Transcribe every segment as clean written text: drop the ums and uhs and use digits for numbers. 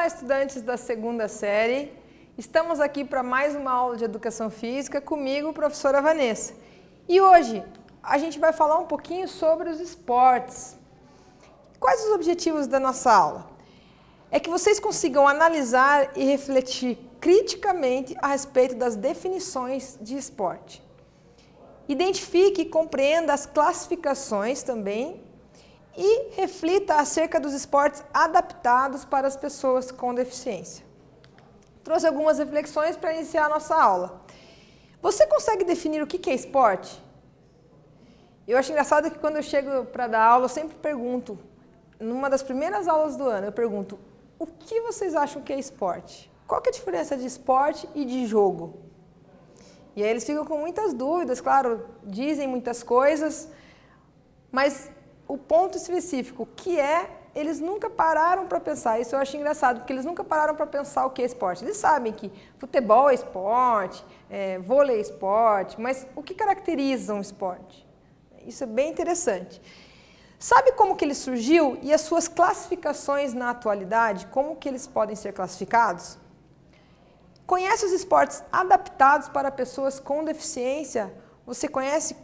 estudantes da segunda série. Estamos aqui para mais uma aula de Educação Física comigo, professora Vanessa. E hoje a gente vai falar um pouquinho sobre os esportes. Quais os objetivos da nossa aula? É que vocês consigam analisar e refletir criticamente a respeito das definições de esporte. Identifique e compreenda as classificações também e reflita acerca dos esportes adaptados para as pessoas com deficiência. Trouxe algumas reflexões para iniciar a nossa aula. Você consegue definir o que é esporte? Eu acho engraçado que quando eu chego para dar aula, eu sempre pergunto, numa das primeiras aulas do ano, eu pergunto, o que vocês acham que é esporte? Qual que é a diferença de esporte e de jogo? E aí eles ficam com muitas dúvidas, claro, dizem muitas coisas, mas o ponto específico, que é, eles nunca pararam para pensar. Isso eu acho engraçado, porque eles nunca pararam para pensar o que é esporte. Eles sabem que futebol é esporte, vôlei é esporte, mas o que caracteriza um esporte? Isso é bem interessante. Sabe como que ele surgiu e as suas classificações na atualidade, como que eles podem ser classificados? Conhece os esportes adaptados para pessoas com deficiência? Você conhece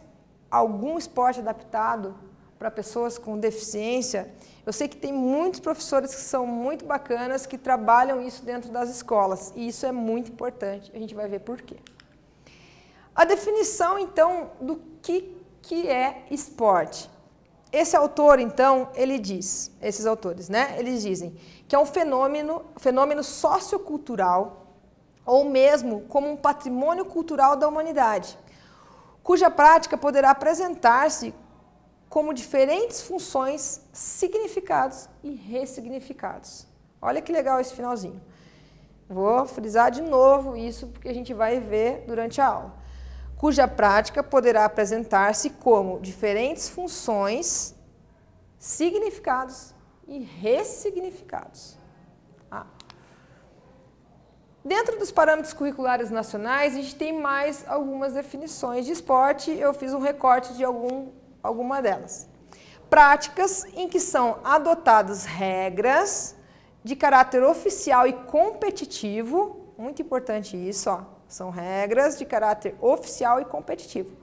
algum esporte adaptado para pessoas com deficiência? Eu sei que tem muitos professores que são muito bacanas, que trabalham isso dentro das escolas, e isso é muito importante, a gente vai ver por quê. A definição, então, do que é esporte. Esse autor, então, ele diz, esses autores, né, eles dizem que é um fenômeno sociocultural, ou mesmo como um patrimônio cultural da humanidade, cuja prática poderá apresentar-se como diferentes funções, significados e ressignificados. Olha que legal esse finalzinho. Vou frisar de novo isso, porque a gente vai ver durante a aula. Cuja prática poderá apresentar-se como diferentes funções, significados e ressignificados. Dentro dos parâmetros curriculares nacionais, a gente tem mais algumas definições de esporte. Eu fiz um recorte de alguma delas. Práticas em que são adotadas regras de caráter oficial e competitivo, muito importante isso, ó, são regras de caráter oficial e competitivo,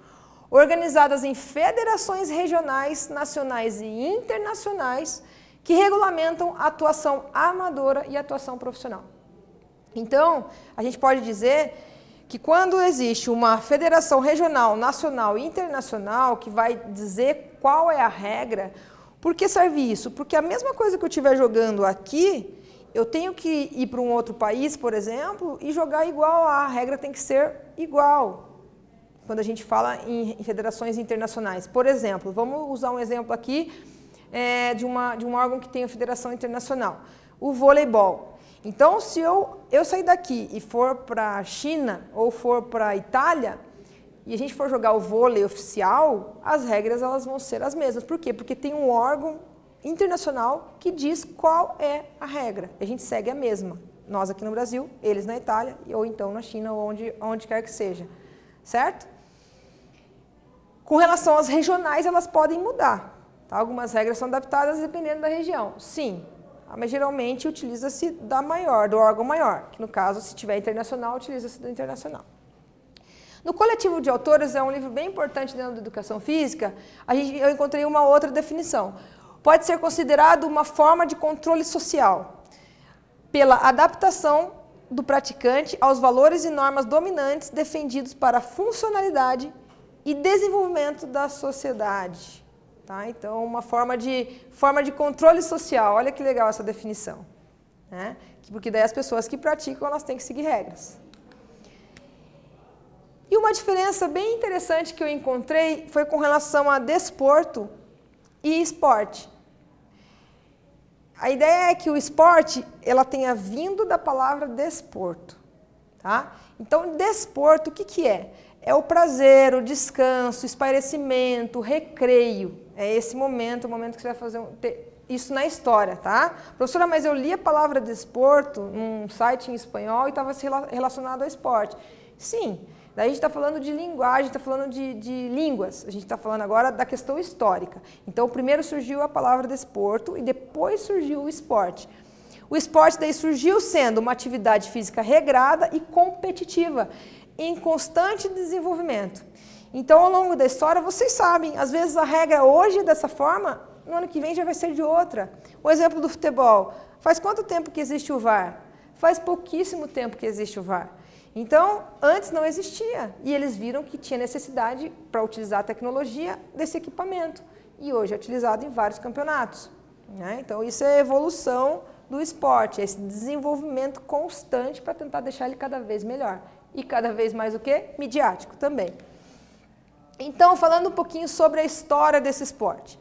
organizadas em federações regionais, nacionais e internacionais, que regulamentam a atuação amadora e a atuação profissional. Então, a gente pode dizer que quando existe uma federação regional, nacional e internacional que vai dizer qual é a regra, por que serve isso? Porque a mesma coisa que eu estiver jogando aqui, eu tenho que ir para um outro país, por exemplo, e jogar igual, a regra tem que ser igual. Quando a gente fala em federações internacionais. Por exemplo, vamos usar um exemplo aqui de um órgão que tem a federação internacional, o voleibol. Então, se eu sair daqui e for para a China ou for para a Itália, e a gente for jogar o vôlei oficial, as regras elas vão ser as mesmas. Por quê? Porque tem um órgão internacional que diz qual é a regra. A gente segue a mesma. Nós aqui no Brasil, eles na Itália, ou então na China, ou onde quer que seja. Certo? Com relação às regionais, elas podem mudar. Tá? Algumas regras são adaptadas dependendo da região. Sim. Mas geralmente utiliza-se do órgão maior, que no caso, se tiver internacional, utiliza-se do internacional. No coletivo de autores, é um livro bem importante dentro da educação física, eu encontrei uma outra definição. Pode ser considerado uma forma de controle social, pela adaptação do praticante aos valores e normas dominantes defendidos para a funcionalidade e desenvolvimento da sociedade. Tá? Então, uma forma de controle social. Olha que legal essa definição. Né? Porque daí as pessoas que praticam, elas têm que seguir regras. E uma diferença bem interessante que eu encontrei foi com relação a desporto e esporte. A ideia é que o esporte, ela tenha vindo da palavra desporto. Tá? Então, desporto, o que é? É o prazer, o descanso, o espairecimento, o recreio. É esse momento, o momento que você vai fazer isso na história, tá? Professora, mas eu li a palavra desporto num site em espanhol e estava relacionado ao esporte. Sim, daí a gente está falando de linguagem, está falando de línguas. A gente está falando agora da questão histórica. Então, primeiro surgiu a palavra desporto e depois surgiu o esporte. O esporte daí surgiu sendo uma atividade física regrada e competitiva, em constante desenvolvimento. Então, ao longo da história, vocês sabem, às vezes a regra hoje é dessa forma, no ano que vem já vai ser de outra. O exemplo do futebol. Faz quanto tempo que existe o VAR? Faz pouquíssimo tempo que existe o VAR. Então, antes não existia. E eles viram que tinha necessidade, para utilizar a tecnologia, desse equipamento. E hoje é utilizado em vários campeonatos. Né? Então, isso é a evolução do esporte, esse desenvolvimento constante para tentar deixar ele cada vez melhor. E cada vez mais o quê? Midiático também. Então, falando um pouquinho sobre a história desse esporte.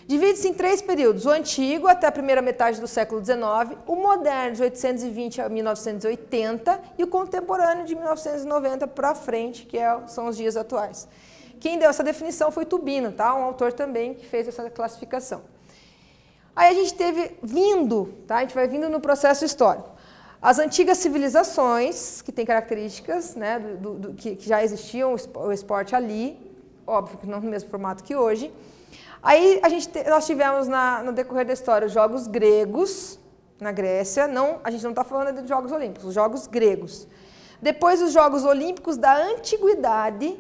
Divide-se em 3 períodos, o antigo, até a primeira metade do século XIX, o moderno, de 820 a 1980, e o contemporâneo, de 1990 para frente, que são os dias atuais. Quem deu essa definição foi Tubino, tá? Um autor também que fez essa classificação. Aí a gente teve vindo, tá? A gente vai vindo no processo histórico. As antigas civilizações, que têm características, né, que já existiam o esporte ali, óbvio que não no mesmo formato que hoje. Aí nós tivemos no decorrer da história os Jogos Gregos, na Grécia, a gente não está falando de Jogos Olímpicos, os Jogos Gregos. Depois os Jogos Olímpicos da Antiguidade,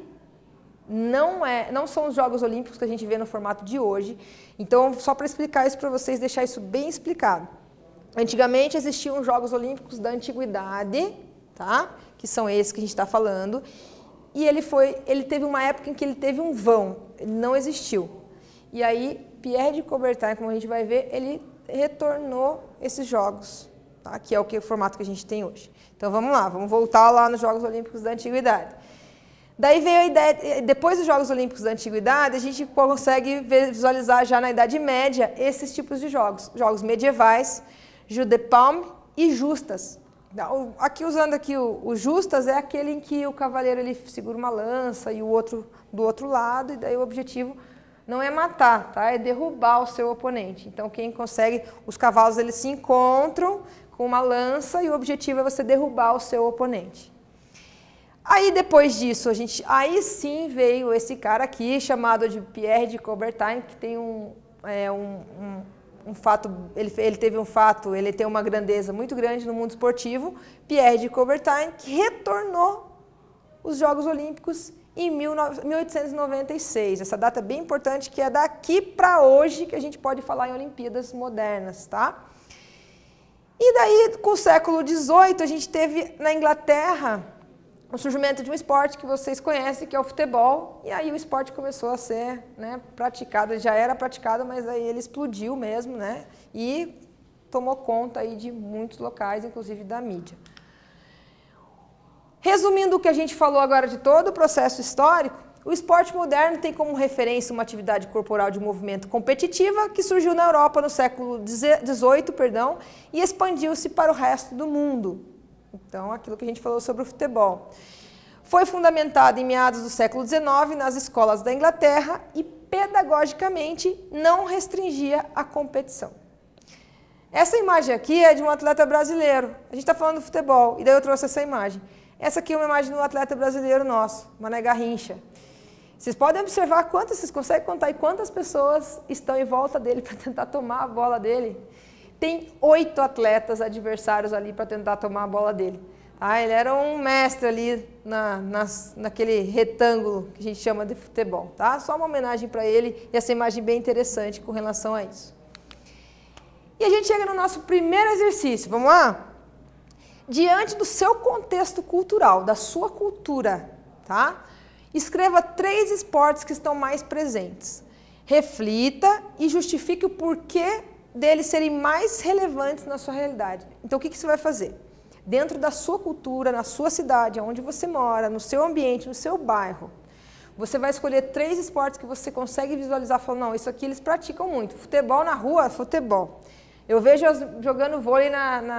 não são os Jogos Olímpicos que a gente vê no formato de hoje. Então, só para explicar isso para vocês, deixar isso bem explicado. Antigamente existiam os Jogos Olímpicos da Antiguidade, tá? Que são esses que a gente está falando. E ele teve uma época em que ele teve um vão, ele não existiu. E aí, Pierre de Coubertin, como a gente vai ver, ele retornou esses jogos, tá? Que é o formato que a gente tem hoje. Então, vamos lá, vamos voltar lá nos Jogos Olímpicos da Antiguidade. Daí veio a ideia, depois dos Jogos Olímpicos da Antiguidade, a gente consegue visualizar já na Idade Média esses tipos de jogos. Jogos medievais, Jeu de Paume e Justas. Aqui usando aqui o Justas é aquele em que o cavaleiro ele segura uma lança e o outro do outro lado, e daí o objetivo não é matar, tá? É derrubar o seu oponente. Então quem consegue, os cavalos eles se encontram com uma lança e o objetivo é você derrubar o seu oponente. Aí depois disso, aí sim veio esse cara aqui, chamado de Pierre de Coubertin, que tem um fato, ele tem uma grandeza muito grande no mundo esportivo, Pierre de Coubertin, que retornou os Jogos Olímpicos em 1896. Essa data é bem importante, que é daqui para hoje que a gente pode falar em Olimpíadas modernas, tá? E daí, com o século XVIII, a gente teve na Inglaterra o surgimento de um esporte que vocês conhecem, que é o futebol, e aí o esporte começou a ser, né, praticado, ele já era praticado, mas aí ele explodiu mesmo, né, e tomou conta aí de muitos locais, inclusive da mídia. Resumindo o que a gente falou agora de todo o processo histórico, o esporte moderno tem como referência uma atividade corporal de movimento competitiva que surgiu na Europa no século XVIII, e expandiu-se para o resto do mundo. Então, aquilo que a gente falou sobre o futebol. Foi fundamentado em meados do século XIX nas escolas da Inglaterra e, pedagogicamente, não restringia a competição. Essa imagem aqui é de um atleta brasileiro. A gente está falando do futebol, e daí eu trouxe essa imagem. Essa aqui é uma imagem de um atleta brasileiro nosso, Mané Garrincha. Vocês podem observar vocês conseguem contar aí quantas pessoas estão em volta dele para tentar tomar a bola dele? Tem 8 atletas adversários ali para tentar tomar a bola dele. Tá? Ele era um mestre ali naquele retângulo que a gente chama de futebol. Tá? Só uma homenagem para ele e essa imagem bem interessante com relação a isso. E a gente chega no nosso primeiro exercício. Vamos lá? Diante do seu contexto cultural, da sua cultura, tá? Escreva 3 esportes que estão mais presentes. Reflita e justifique o porquê deles serem mais relevantes na sua realidade. Então, o que você vai fazer? Dentro da sua cultura, na sua cidade, onde você mora, no seu ambiente, no seu bairro, você vai escolher 3 esportes que você consegue visualizar, falando, não, isso aqui eles praticam muito. Futebol na rua, futebol. Eu vejo jogando vôlei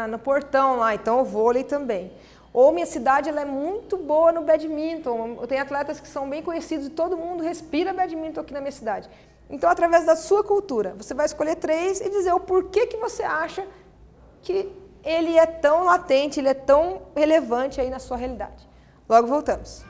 no portão lá, então o vôlei também. Ou minha cidade ela é muito boa no badminton, tem atletas que são bem conhecidos e todo mundo respira badminton aqui na minha cidade. Então, através da sua cultura, você vai escolher 3 e dizer o porquê que você acha que ele é tão latente, ele é tão relevante aí na sua realidade. Logo voltamos.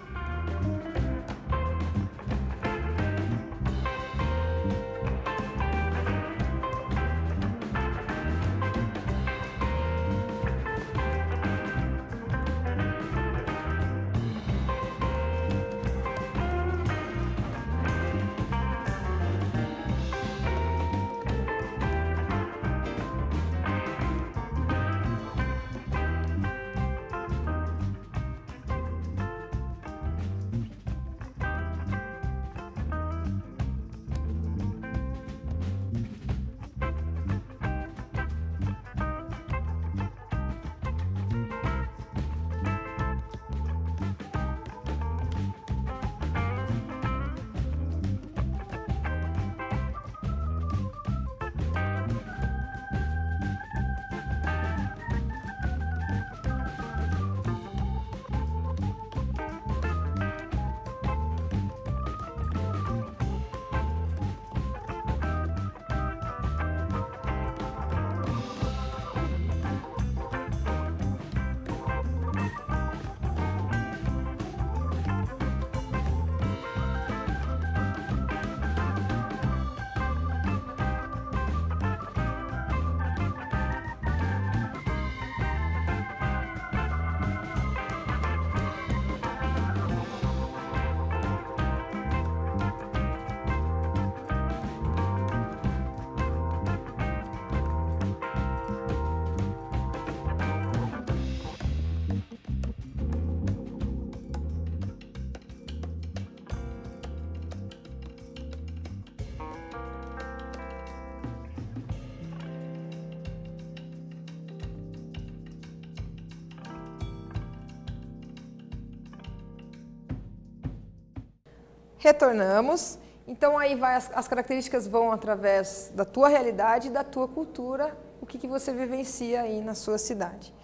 Retornamos. Então aí as características vão através da tua realidade e da tua cultura, o que você vivencia aí na sua cidade.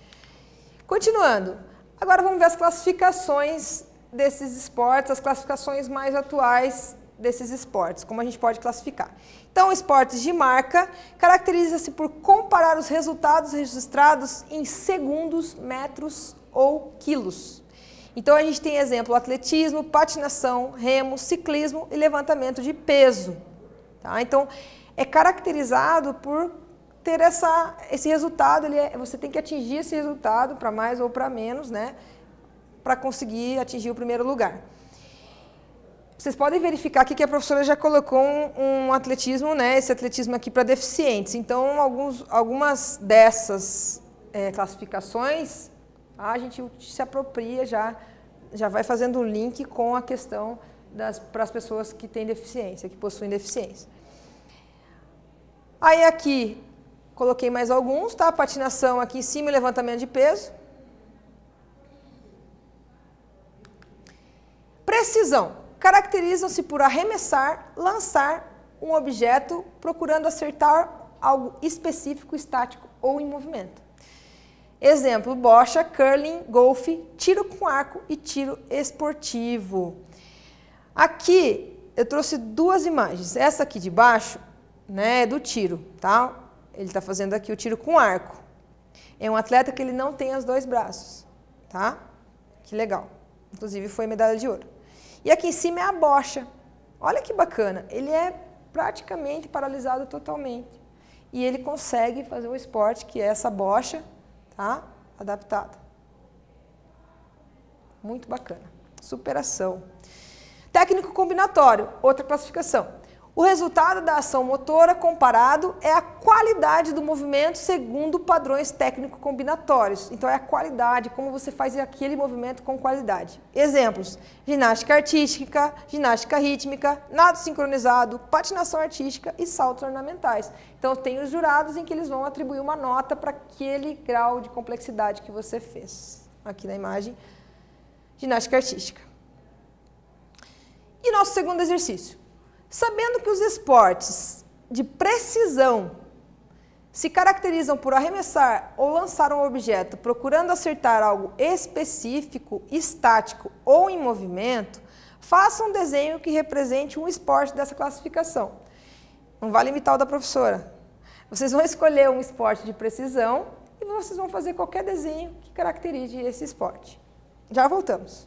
Continuando, agora vamos ver as classificações desses esportes, as classificações mais atuais desses esportes, como a gente pode classificar. Então, esportes de marca caracteriza-se por comparar os resultados registrados em segundos, metros ou quilos. Então, a gente tem exemplo atletismo, patinação, remo, ciclismo e levantamento de peso. Tá? Então, é caracterizado por ter esse resultado, você tem que atingir esse resultado para mais ou para menos, né? Para conseguir atingir o primeiro lugar. Vocês podem verificar aqui que a professora já colocou um atletismo, né? Esse atletismo aqui para deficientes. Então, algumas dessas classificações, a gente se apropria, já vai fazendo um link com a questão para as pessoas que têm deficiência, que possuem deficiência. Aí aqui, coloquei mais alguns, tá? Patinação aqui em cima e levantamento de peso. Precisão. Caracterizam-se por arremessar, lançar um objeto, procurando acertar algo específico, estático ou em movimento. Exemplo, bocha, curling, golfe, tiro com arco e tiro esportivo. Aqui eu trouxe duas imagens. Essa aqui de baixo, né, é do tiro, tá? Ele está fazendo aqui o tiro com arco. É um atleta que ele não tem os dois braços, tá? Que legal. Inclusive foi medalha de ouro. E aqui em cima é a bocha. Olha que bacana. Ele é praticamente paralisado totalmente. E ele consegue fazer o esporte, que é essa bocha, tá? Adaptada. Muito bacana. Superação. Técnico combinatório, outra classificação. O resultado da ação motora comparado é a qualidade do movimento segundo padrões técnico-combinatórios. Então, é a qualidade, como você faz aquele movimento com qualidade. Exemplos, ginástica artística, ginástica rítmica, nado sincronizado, patinação artística e saltos ornamentais. Então, tem os jurados em que eles vão atribuir uma nota para aquele grau de complexidade que você fez. Aqui na imagem, ginástica artística. E nosso segundo exercício. Sabendo que os esportes de precisão se caracterizam por arremessar ou lançar um objeto procurando acertar algo específico, estático ou em movimento, faça um desenho que represente um esporte dessa classificação. Não vale imitar o da professora. Vocês vão escolher um esporte de precisão e vocês vão fazer qualquer desenho que caracterize esse esporte. Já voltamos.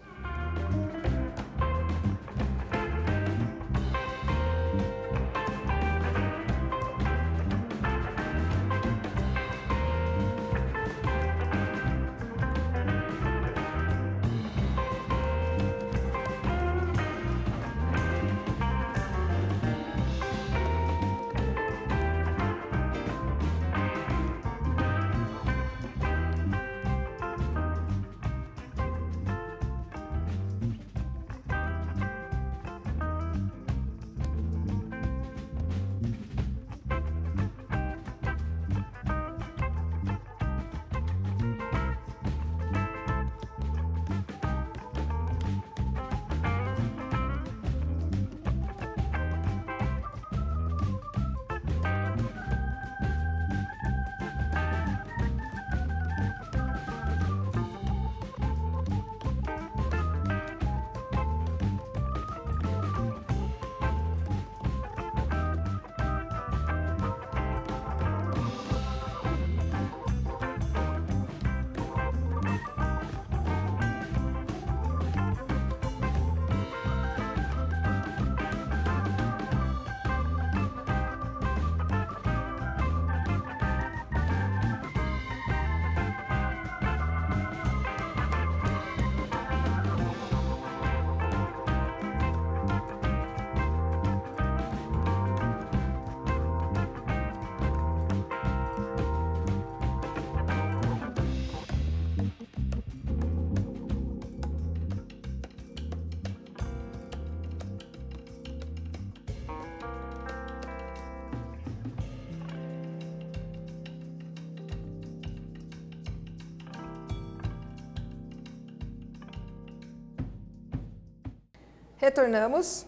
Retornamos.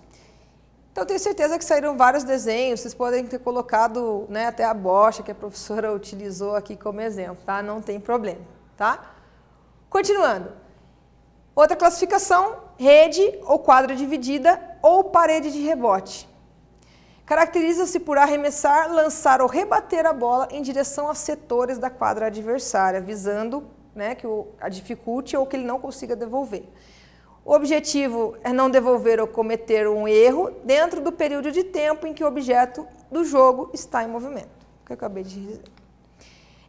Então, eu tenho certeza que saíram vários desenhos, vocês podem ter colocado, né, até a bocha que a professora utilizou aqui como exemplo, tá? Não tem problema, tá? Continuando. Outra classificação, rede ou quadra dividida ou parede de rebote. Caracteriza-se por arremessar, lançar ou rebater a bola em direção a setores da quadra adversária, visando, né, que a dificulte ou que ele não consiga devolver. O objetivo é não devolver ou cometer um erro dentro do período de tempo em que o objeto do jogo está em movimento, que eu acabei de dizer.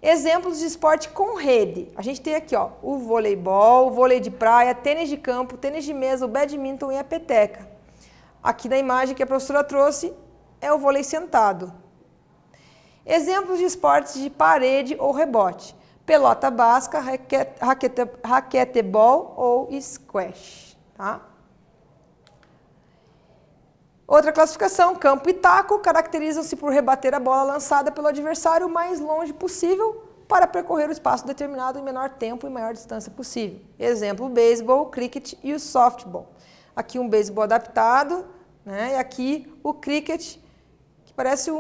Exemplos de esporte com rede. A gente tem aqui, ó, o voleibol, o vôlei de praia, tênis de campo, tênis de mesa, o badminton e a peteca. Aqui na imagem que a professora trouxe é o vôlei sentado. Exemplos de esportes de parede ou rebote. Pelota basca, raquetebol ou squash. Tá? Outra classificação, campo e taco, caracterizam-se por rebater a bola lançada pelo adversário o mais longe possível para percorrer o espaço determinado em menor tempo e maior distância possível. Exemplo, o beisebol, o cricket e o softball. Aqui um beisebol adaptado, né? E aqui o cricket, que parece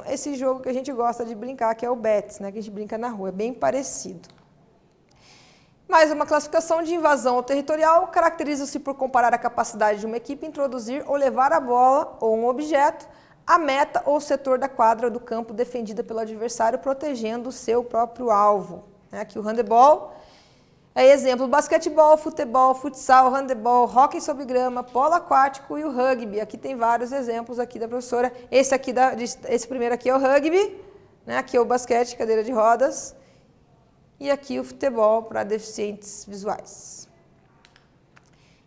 esse jogo que a gente gosta de brincar, que é o bets, né? Que a gente brinca na rua, é bem parecido. Mais uma classificação de invasão territorial, caracteriza-se por comparar a capacidade de uma equipe em introduzir ou levar a bola ou um objeto à meta ou setor da quadra do campo defendida pelo adversário, protegendo o seu próprio alvo. Aqui o handebol é exemplo, basquetebol, futebol, futsal, handebol, hóquei sobre grama, polo aquático e o rugby. Aqui tem vários exemplos aqui da professora. Esse primeiro aqui é o rugby, né? Aqui é o basquete, cadeira de rodas. E aqui o futebol para deficientes visuais.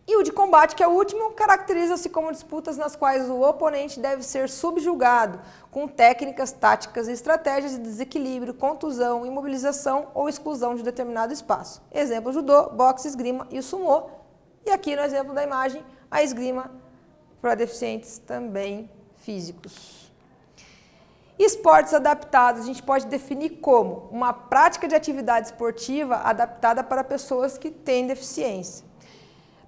E o de combate, que é o último, caracteriza-se como disputas nas quais o oponente deve ser subjugado, com técnicas, táticas e estratégias de desequilíbrio, contusão, imobilização ou exclusão de determinado espaço. Exemplo, judô, boxe, esgrima e o sumô. E aqui no exemplo da imagem, a esgrima para deficientes também físicos. Esportes adaptados, a gente pode definir como uma prática de atividade esportiva adaptada para pessoas que têm deficiência.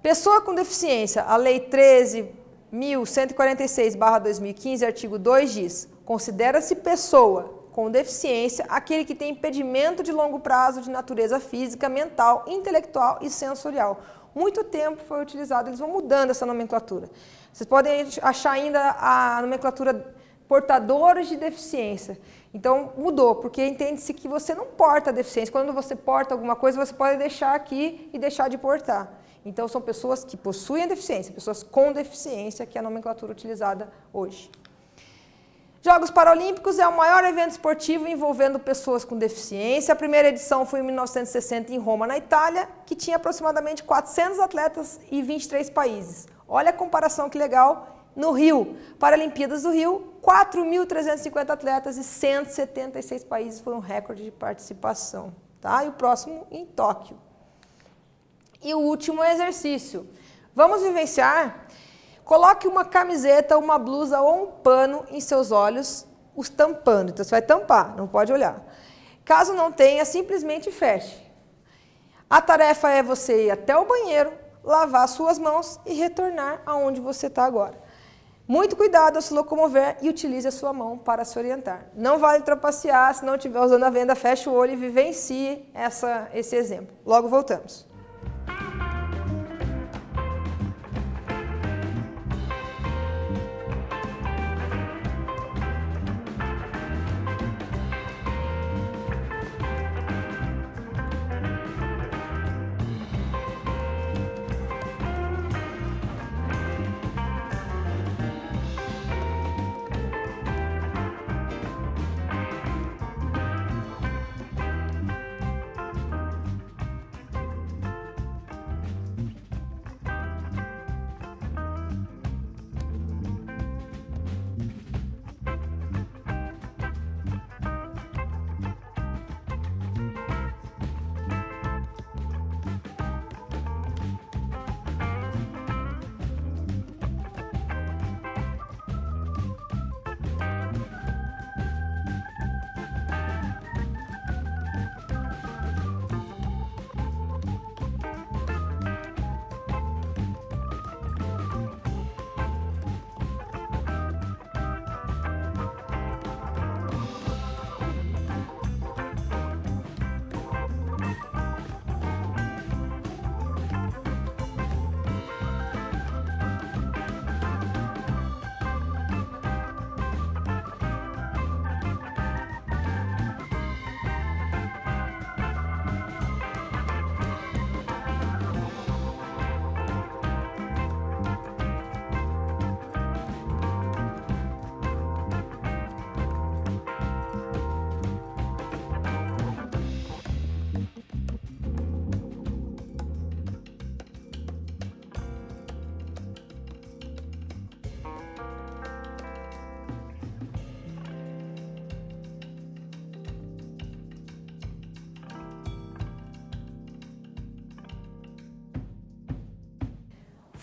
Pessoa com deficiência, a Lei 13.146/2015, artigo 2 diz, considera-se pessoa com deficiência aquele que tem impedimento de longo prazo de natureza física, mental, intelectual e sensorial. Muito tempo foi utilizado, eles vão mudando essa nomenclatura. Vocês podem achar ainda a nomenclatura portadores de deficiência. Então, mudou, porque entende-se que você não porta a deficiência. Quando você porta alguma coisa, você pode deixar aqui e deixar de portar. Então, são pessoas que possuem a deficiência, pessoas com deficiência, que é a nomenclatura utilizada hoje. Jogos Paralímpicos é o maior evento esportivo envolvendo pessoas com deficiência. A primeira edição foi em 1960 em Roma, na Itália, que tinha aproximadamente 400 atletas e 23 países. Olha a comparação que legal. No Rio, Paralimpíadas do Rio, 4.350 atletas e 176 países foram recorde de participação. Tá? E o próximo em Tóquio. E o último exercício. Vamos vivenciar? Coloque uma camiseta, uma blusa ou um pano em seus olhos, os tampando. Então, você vai tampar, não pode olhar. Caso não tenha, simplesmente feche. A tarefa é você ir até o banheiro, lavar suas mãos e retornar aonde você está agora. Muito cuidado ao se locomover e utilize a sua mão para se orientar. Não vale trapacear, se não estiver usando a venda, feche o olho e vivencie esse exemplo. Logo voltamos.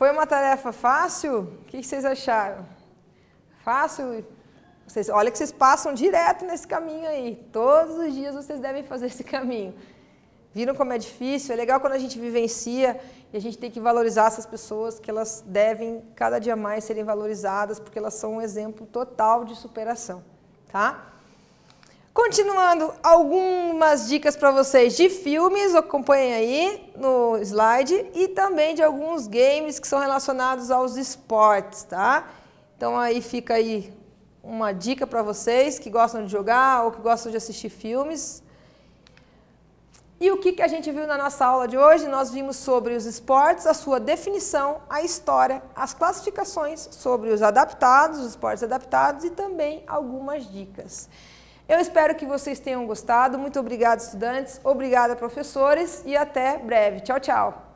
Foi uma tarefa fácil? O que vocês acharam? Fácil? Olha que vocês passam direto nesse caminho aí. Todos os dias vocês devem fazer esse caminho. Viram como é difícil? É legal quando a gente vivencia e a gente tem que valorizar essas pessoas, que elas devem cada dia mais serem valorizadas, porque elas são um exemplo total de superação, tá? Continuando, algumas dicas para vocês de filmes, acompanhem aí no slide, e também de alguns games que são relacionados aos esportes, tá? Então aí fica aí uma dica para vocês que gostam de jogar ou que gostam de assistir filmes. E o que a gente viu na nossa aula de hoje? Nós vimos sobre os esportes, a sua definição, a história, as classificações sobre os adaptados, os esportes adaptados e também algumas dicas. Eu espero que vocês tenham gostado. Muito obrigada, estudantes. Obrigada, professores. E até breve. Tchau, tchau.